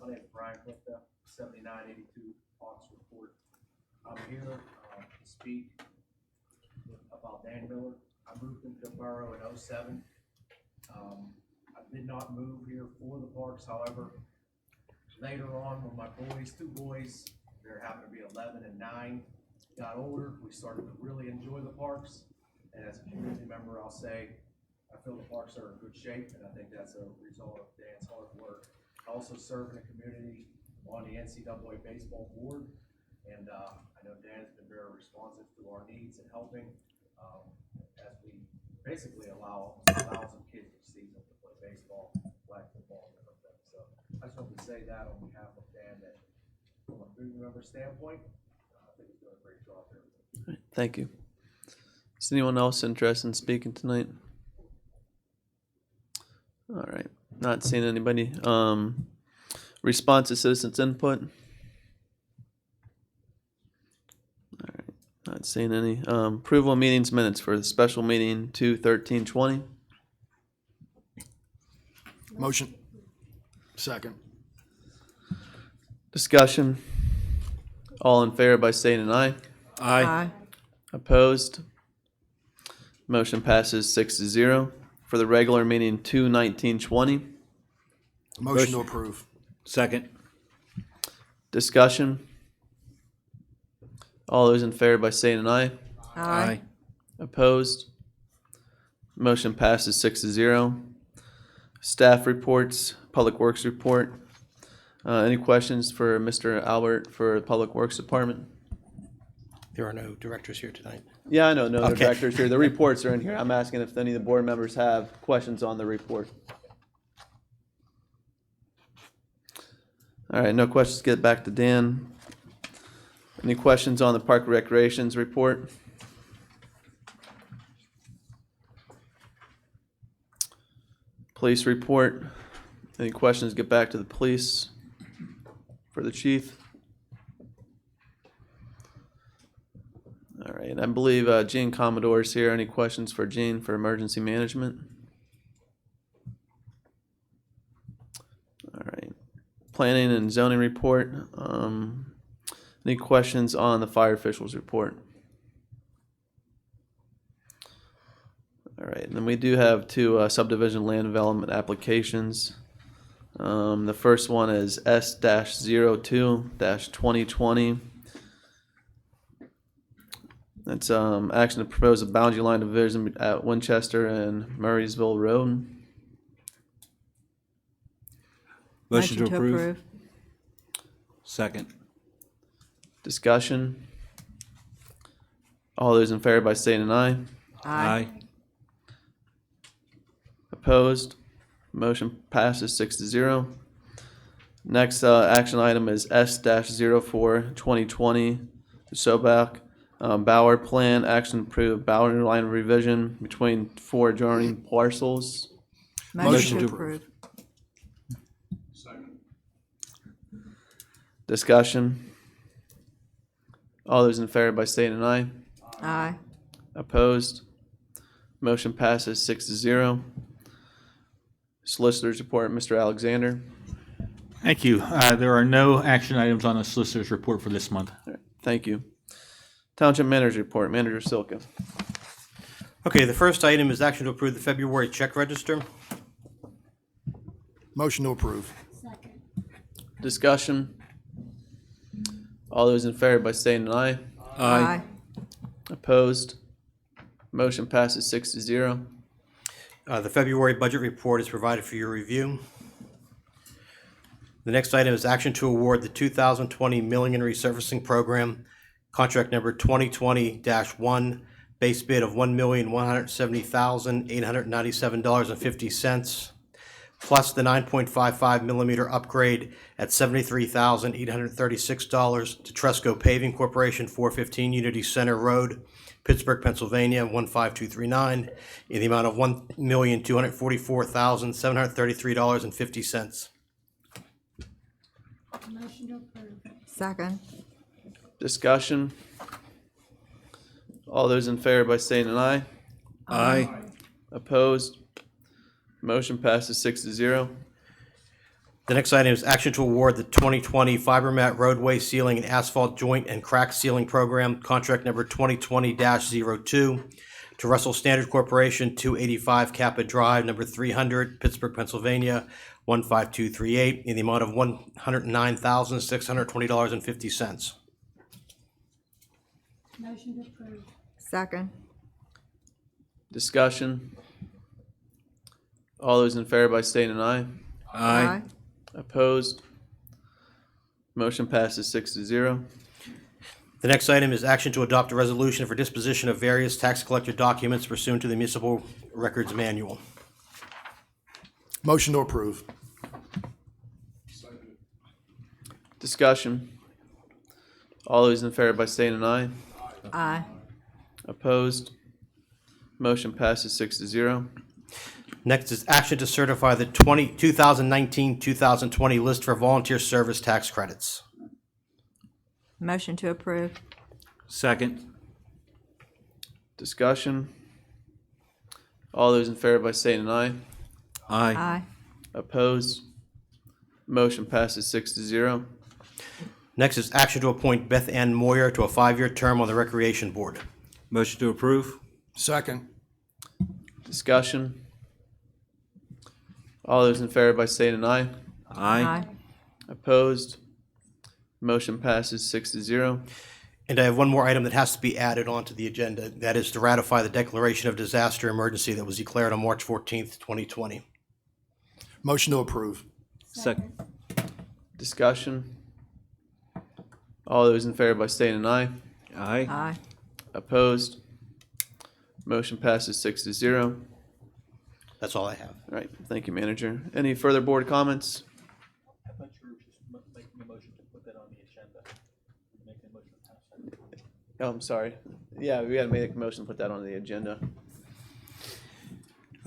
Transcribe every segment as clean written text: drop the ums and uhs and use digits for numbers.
My name is Brian Clifton, 7982 Fox Report. I'm here to speak about Dan Miller. I moved into the borough in '07. I did not move here for the parks, however, later on when my two boys, there happened to be 11 and 9, got older, we started to really enjoy the parks. And as a community member, I'll say, I feel the parks are in good shape, and I think that's a result of Dan's hard work. I also serve in the community on the NCAA baseball board, and I know Dan's been very responsive to our needs and helping as we basically allow 1,000 kids each season to play baseball, flag football, and everything. So I just wanted to say that on behalf of Dan, that from a community member standpoint, I think he's doing a great job there. All right, thank you. Is anyone else interested in speaking tonight? All right, not seeing anybody. Response to citizens input. All right, not seeing any. Approval of meetings minutes for the special meeting 2/13/20. Motion. Second. Discussion. All in favor by saying an aye. Aye. Opposed? Motion passes 6-0. For the regular meeting 2/19/20. Motion to approve. Second. Discussion. All those in favor by saying an aye. Aye. Opposed? Motion passes 6-0. Staff reports, Public Works report. Any questions for Mr. Albert for the Public Works Department? There are no directors here tonight. Yeah, I know, no Okay. directors here. The reports are in here. I'm asking if any of the board members have questions on the report. All right, no questions. Get back to Dan. Any questions on the Park Recreations report? Police report. Any questions? Get back to the police for the chief. All right, I believe Gene Commodore is here. Any questions for Gene for emergency management? All right, planning and zoning report. Any questions on the fire officials report? All right, and then we do have two subdivision land development applications. The first one is S-02-2020. That's action to propose a boundary line division at Winchester and Murraysville Road. Motion to approve. Second. Discussion. All those in favor by saying an aye. Aye. Opposed? Motion passes 6-0. Next action item is S-04-2020, the Sobach Bauer Plan, action to approve boundary line revision between 4 adjoining parcels. Motion to to approve. Discussion. All those in favor by saying an aye. Aye. Opposed? Motion passes 6-0. Solicitor's report, Mr. Alexander. Thank you. There are no action items on the solicitor's report for this month. All right, thank you. Township Manager's report, Manager Silka. Okay, the first item is action to approve the February check register. Motion to approve. Discussion. All those in favor by saying an aye. Aye. Opposed? Motion passes 6-0. The February budget report is provided for your review. The next item is action to award the 2020 Milling and Resurfacing Program, contract number 2020-1, base bid of $1,170,897.50, plus the 9.55 millimeter upgrade at $73,836 to Tresco Paving Corporation, 415 Unity Center Road, Pittsburgh, Pennsylvania, 15239, in the amount of $1,244,733.50. Second. Discussion. All those in favor by saying an aye. Aye. Opposed? Motion passes 6-0. The next item is action to award the 2020 FiberMat roadway sealing and asphalt joint and crack sealing program, contract number 2020-02, to Russell Standard Corporation, 285 Kappa Drive, number 300, Pittsburgh, Pennsylvania, 15238, in the amount of $109,620.50. Motion to approve. Second. Discussion. All those in favor by state and I. Aye. Opposed? Motion passes 6-0. The next item is action to adopt a resolution for disposition of various tax collector documents pursuant to the Municipal Records Manual. Motion to approve. Discussion. All those in favor by state and I. Aye. Opposed? Motion passes 6-0. Next is action to certify the 2019-2020 list for volunteer service tax credits. Motion to approve. Second. Discussion. All those in favor by state and I. Aye. Aye. Opposed? Motion passes 6-0. Next is action to appoint Beth Ann Moyer to a 5-year term on the Recreation Board. Motion to approve. Second. Discussion. All those in favor by state and I. Aye. Opposed? Motion passes 6-0. And I have one more item that has to be added onto the agenda. That is to ratify the declaration of disaster emergency that was declared on March 14th, 2020. Motion to approve. Second. Discussion. All those in favor by state and I. Aye. Aye. Opposed? Motion passes 6-0. That's all I have. All right, thank you, manager. Any further board comments? I thought you were just making a motion to put that on the agenda. Making a motion to pass that. Oh, I'm sorry. Yeah, we gotta make a motion to put that on the agenda.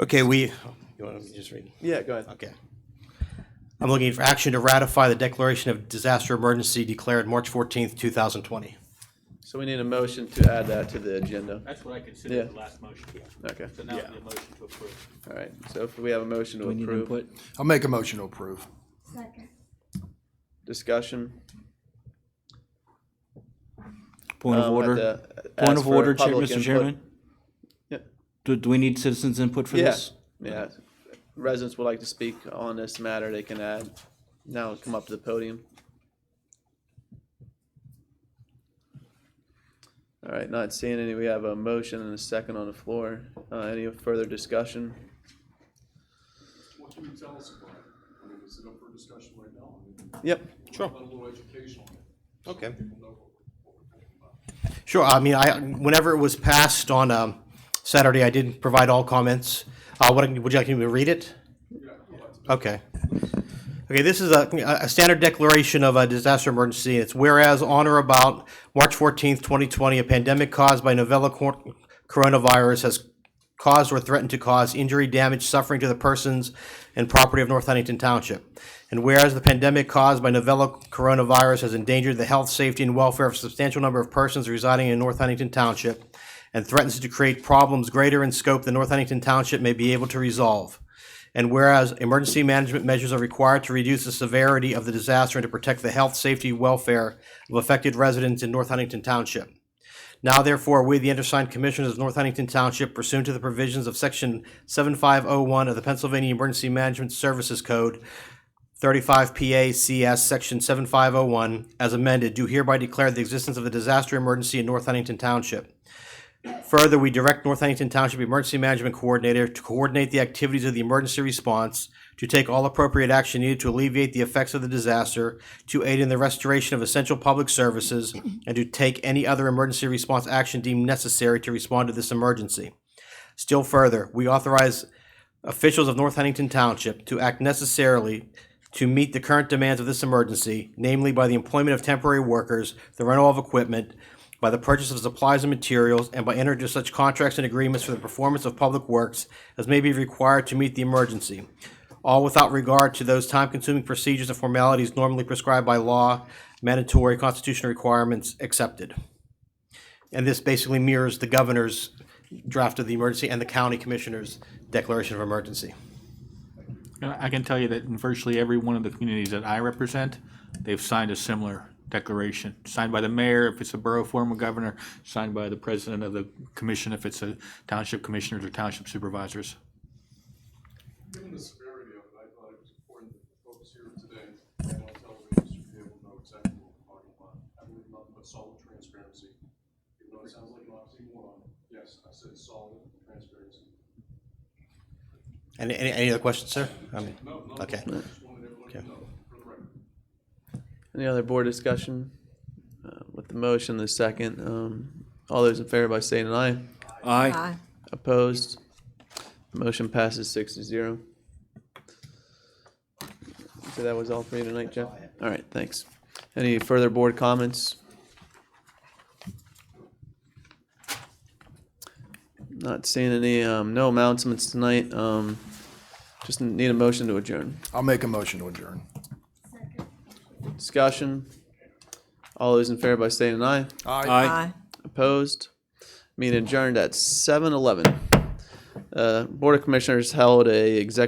Okay, you want me to just read? Yeah, go ahead. Okay. I'm looking for action to ratify the declaration of disaster emergency declared March 14th, 2020. So we need a motion to add that to the agenda. That's what I Yeah. considered the last motion. Okay, So now the motion to approve. all right. So if we have a motion Do to we need approve, input? I'll make a motion to approve. Second. discussion. Point of At order. the- Point ask of for order, public Mr. input. Chairman. Yeah. Do we need citizens' input for Yeah. this? Yeah, residents would like to speak on this matter, they can add, now come up to the podium. All right, not seeing any, we have a motion and a second on the floor. Any further discussion? What can you tell us about it? I mean, is it up for discussion right now? I mean, Yep. Sure. a little educational. Okay. People know what we're talking about. Sure. I mean, whenever it was passed on Saturday, I did provide all comments. Would you like me to read it? Okay. Okay, this is a standard declaration of a disaster emergency. It's whereas on or about March 14th, 2020, a pandemic caused by novel coronavirus has caused or threatened to cause injury, damage, suffering to the persons and property of North Huntington Township. And whereas the pandemic caused by novel coronavirus has endangered the health, safety, and welfare of a substantial number of persons residing in North Huntington Township and threatens to create problems greater in scope than North Huntington Township may be able to resolve. And whereas emergency management measures are required to reduce the severity of the disaster and to protect the health, safety, welfare of affected residents in North Huntington Township. Now therefore, we, the undersigned commissioners of North Huntington Township, pursuant to the provisions of Section 7501 of the Pennsylvania Emergency Management Services Code, 35 PA CS Section 7501, as amended, do hereby declare the existence of a disaster emergency in North Huntington Township. Further, we direct North Huntington Township Emergency Management Coordinator to coordinate the activities of the emergency response, to take all appropriate action needed to alleviate the effects of the disaster, to aid in the restoration of essential public services, and to take any other emergency response action deemed necessary to respond to this emergency. Still further, we authorize officials of North Huntington Township to act necessarily to meet the current demands of this emergency, namely by the employment of temporary workers, the rental of equipment, by the purchase of supplies and materials, and by entering into such contracts and agreements for the performance of public works as may be required to meet the emergency, all without regard to those time-consuming procedures and formalities normally prescribed by law, mandatory constitutional requirements accepted. And this basically mirrors the governor's draft of the emergency and the county commissioner's declaration of emergency. I can tell you that in virtually every one of the communities that I represent, they've signed a similar declaration, signed by the mayor if it's a borough form of governor, signed by the president of the commission if it's a township commissioners or township supervisors. Given the severity of it, I thought it was important that the folks here today and on television should be able to know exactly what we're talking about. I believe nothing but solid transparency. Even though it sounds like an oxymoron, yes, I said solid transparency. Any other questions, sir? No, Okay. I just wanted everyone to know, for the record. Any other board discussion? With the motion, the second, all those in favor by saying an aye. Aye. Opposed? Motion passes 6-0. So that was all for you tonight, Jeff? All right, thanks. Any further board comments? Not seeing any, no announcements tonight. Just need a motion to adjourn. I'll make a motion to adjourn. Discussion? All those in favor by saying an aye. Aye. Opposed? Meeting adjourned at 7:11. Board of Commissioners held a executive